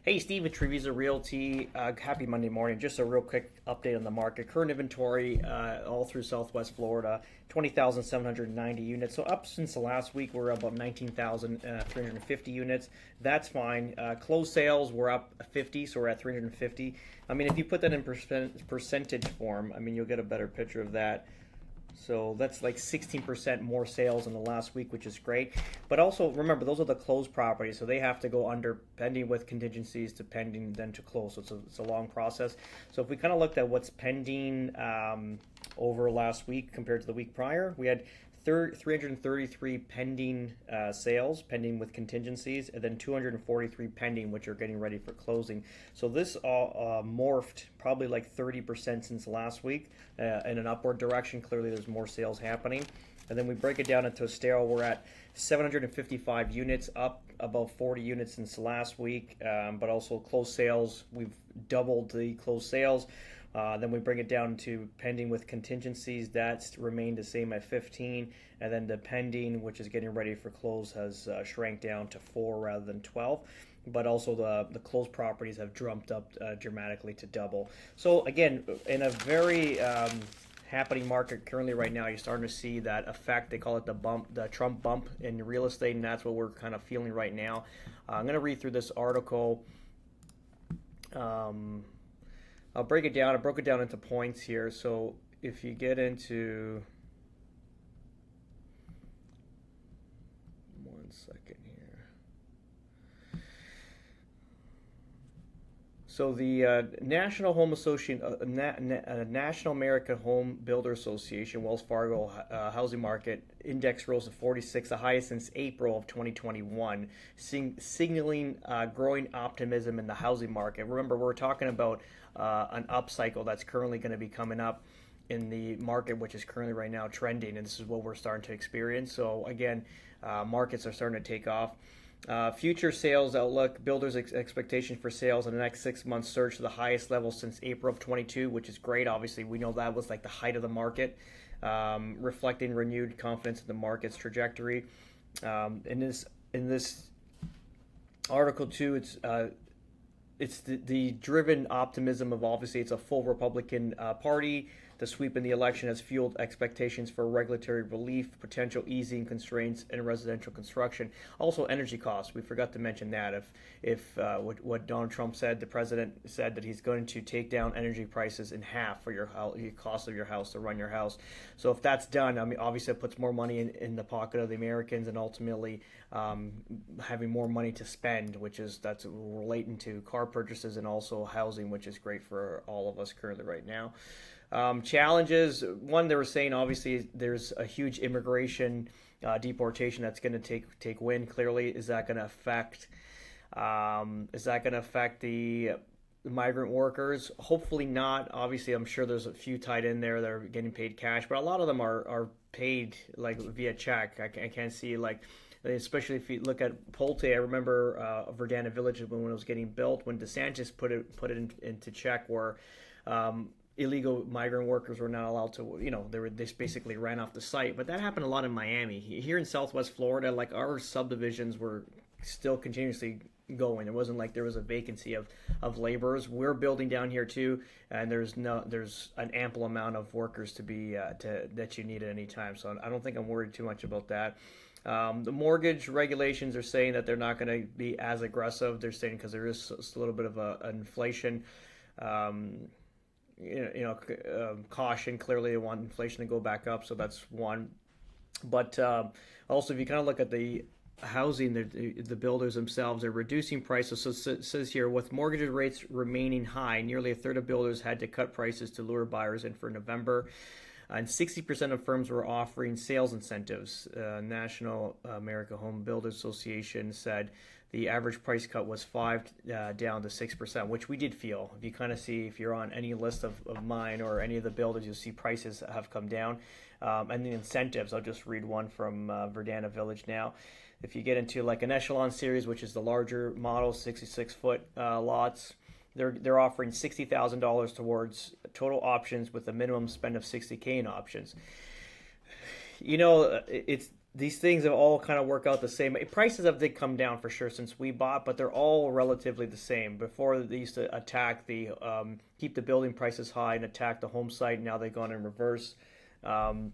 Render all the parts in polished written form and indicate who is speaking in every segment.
Speaker 1: Hey, Steve at Treviso Realty. Happy Monday morning. Just a real quick update on the market. Current inventory all through Southwest Florida, 20,790 units. So up since the last week, we're about 19,350 units. That's fine. Closed sales, we're up 50, so we're at 350. I mean, if you put that in percentage form, I mean, you'll get a better picture of that. So that's like 16% more sales in the last week, which is great. But also remember, those are the closed properties, so they have to go under pending with contingencies to pending, then to close. So it's a long process. So if we kind of looked at what's pending over last week compared to the week prior, we had 333 pending sales, pending with contingencies, and then 243 pending, which are getting ready for closing. So this all morphed probably like 30% since last week in an upward direction. Clearly, there's more sales happening. And then we break it down into Estero. We're at 755 units, up about 40 units since last week, but also closed sales. We've doubled the closed sales. Then we bring it down to pending with contingencies. That's remained the same at 15. And then the pending, which is getting ready for close, has shrank down to 4 rather than 12. But also the closed properties have jumped up dramatically to double. So again, in a very happening market currently right now, you're starting to see that effect. They call it the Trump bump in real estate, and that's what we're kind of feeling right now. I'm going to read through this article. I'll break it down. I broke it down into points here. So if you get into one second here. So the National Home Association, National American Home Builder Association, Wells Fargo Housing Market Index rose to 46, the highest since April of 2021, signaling growing optimism in the housing market. Remember, we're talking about an upcycle that's currently going to be coming up in the market, which is currently right now trending, and this is what we're starting to experience. So again, markets are starting to take off. Future sales outlook, builders' expectation for sales in the next 6 months surged to the highest level since April of 22, which is great. Obviously, we know that was like the height of the market, reflecting renewed confidence in the market's trajectory. In this article too, it's the driven optimism of, obviously it's a full Republican party. The sweep in the election has fueled expectations for regulatory relief, potential easing constraints in residential construction. Also, energy costs. We forgot to mention that. If what Donald Trump said, the president said that he's going to take down energy prices in half for your cost of your house to run your house. So if that's done, I mean, obviously it puts more money in the pocket of the Americans, and ultimately having more money to spend, that's relating to car purchases and also housing, which is great for all of us currently right now. Challenges. One, they were saying obviously there's a huge immigration deportation that's going to take wind. Clearly, is that going to affect? The migrant workers? Hopefully not. Obviously, I'm sure there's a few tied in there that are getting paid cash, but a lot of them are paid like via check. I can't see like. Especially if you look at Pulte, I remember Verdana Village when it was getting built, when DeSantis put it into check, where illegal migrant workers were not allowed to, they basically ran off the site. But that happened a lot in Miami. Here in Southwest Florida, like our subdivisions were still continuously going. It wasn't like there was a vacancy of laborers. We're building down here too, and there's an ample amount of workers to be that you need at any time. So I don't think I'm worried too much about that. The mortgage regulations are saying that they're not going to be as aggressive. They're saying because there is a little bit of an inflation. Caution. Clearly, they want inflation to go back up, so that's one. But also, if you kind of look at the housing, the builders themselves are reducing prices. So it says here, with mortgage rates remaining high, nearly a third of builders had to cut prices to lure buyers in for November. And 60% of firms were offering sales incentives. National American Home Builders Association said the average price cut was 5 down to 6%, which we did feel. If you kind of see, if you're on any list of mine or any of the builders, you'll see prices have come down. And the incentives, I'll just read one from Verdana Village now. If you get into like an Echelon series, which is the larger model, 66-foot lots, they're offering $60,000 towards total options with a minimum spend of $60K in options. It's these things have all kind of work out the same. Prices have did come down for sure since we bought, but they're all relatively the same. Before they used to attack the keep the building prices high and attack the home site. Now they've gone in reverse. Um,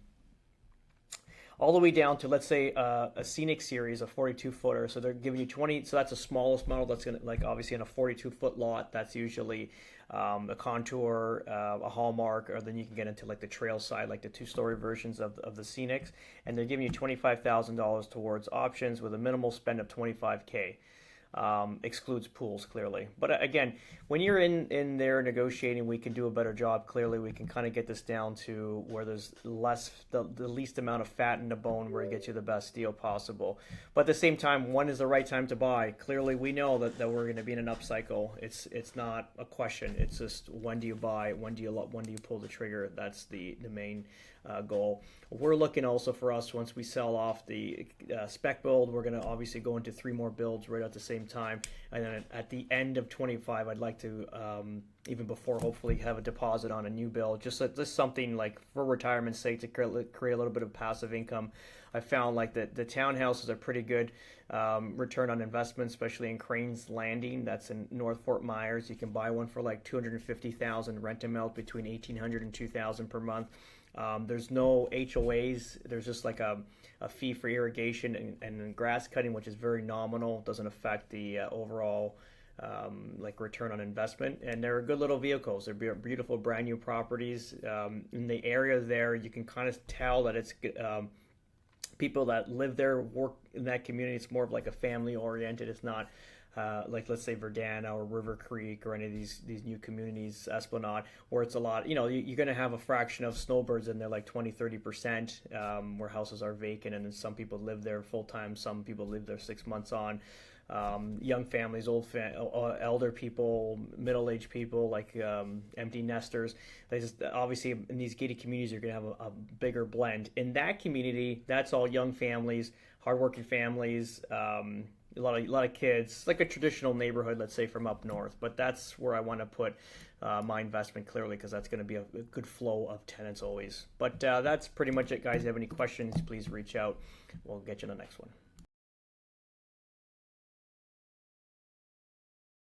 Speaker 1: all the way down to, let's say, a scenic series, a 42 footer. So they're giving you 20. So that's the smallest model. That's gonna, like, obviously in a 42-foot lot. That's usually a Contour, a Hallmark, or then you can get into like the trail side, like the two-story versions of the scenics. And they're giving you $25,000 towards options with a minimal spend of 25K. Excludes pools clearly. But again, when you're in there negotiating, we can do a better job. Clearly, we can kind of get this down to where there's the least amount of fat in the bone, where it gets you the best deal possible. But at the same time, when is the right time to buy? Clearly, we know that we're going to be in an upcycle. It's not a question. It's just, when do you buy? When do you pull the trigger? That's the main goal. We're looking also for us, once we sell off the spec build, we're going to obviously go into 3 more builds right at the same time. And then at the end of 25, I'd like to, even before, hopefully have a deposit on a new build. Just something like for retirement's sake, to create a little bit of passive income. I found like the townhouses are pretty good return on investment, especially in Cranes Landing. That's in North Fort Myers. You can buy one for like $250,000, rent them out between $1,800 and $2,000 per month. There's no HOAs. There's just like a fee for irrigation and grass cutting, which is very nominal. It doesn't affect the overall like return on investment. And they're good little vehicles. They're beautiful, brand new properties. In the area there, you can kind of tell that it's people that live there, work in that community. It's more of like a family oriented. It's not like, let's say, Verdana or River Creek or any of these new communities, Esplanade, where it's a lot, you're going to have a fraction of snowbirds in there, like 20-30%, where houses are vacant, and then some people live there full time, some people live there 6 months on. Young families, elder people, middle-aged people, like empty nesters. They just, obviously, in these gated communities, you're going to have a bigger blend. In that community, that's all young families, hardworking families, a lot of kids, like a traditional neighborhood, let's say, from up north. But that's where I want to put my investment, clearly, because that's going to be a good flow of tenants always. But that's pretty much it, guys. If you have any questions, please reach out. We'll get you in the next one.